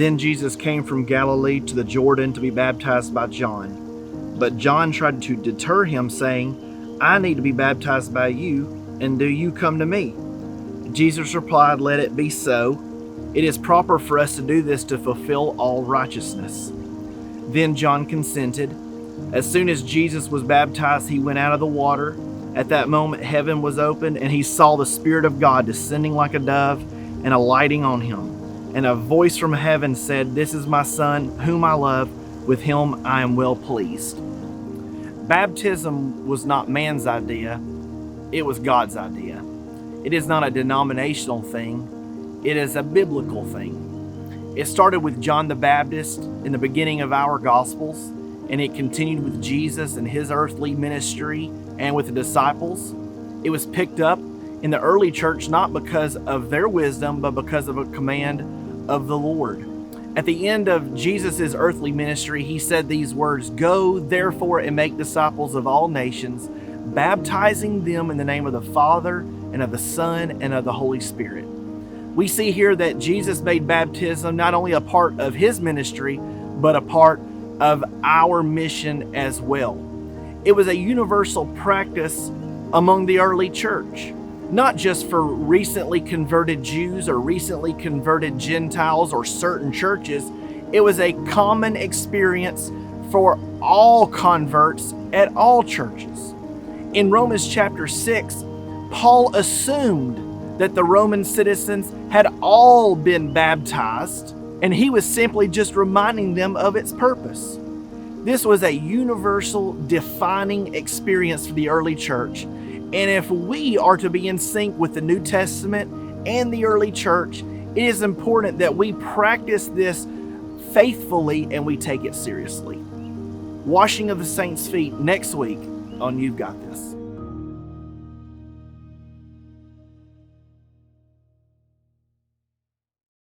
Then Jesus came from Galilee to the Jordan to be baptized by John. But John tried to deter him, saying, I need to be baptized by you, and do you come to me? Jesus replied, Let it be so. It is proper for us to do this to fulfill all righteousness. Then John consented. As soon as Jesus was baptized, he went out of the water. At that moment, heaven was opened, and he saw the Spirit of God descending like a dove and alighting on him. And a voice from heaven said, This is my Son, whom I love. With him I am well pleased. Baptism was not man's idea. It was God's idea. It is not a denominational thing. It is a biblical thing. It started with John the Baptist in the beginning of our Gospels, and it continued with Jesus and his earthly ministry and with the disciples. It was picked up in the early church not because of their wisdom, but because of a command of the Lord. At the end of Jesus' earthly ministry, he said these words, Go therefore and make disciples of all nations, baptizing them in the name of the Father and of the Son and of the Holy Spirit. We see here that Jesus made baptism not only a part of his ministry, but a part of our mission as well. It was a universal practice among the early church, not just for recently converted Jews or recently converted Gentiles or certain churches. It was a common experience for all converts at all churches. In Romans chapter 6, Paul assumed that the Roman citizens had all been baptized, and he was simply just reminding them of its purpose. This was a universal defining experience for the early church. And if we are to be in sync with the New Testament and the early church, it is important that we practice this faithfully and we take it seriously. Washing of the saints' feet next week on You've Got This.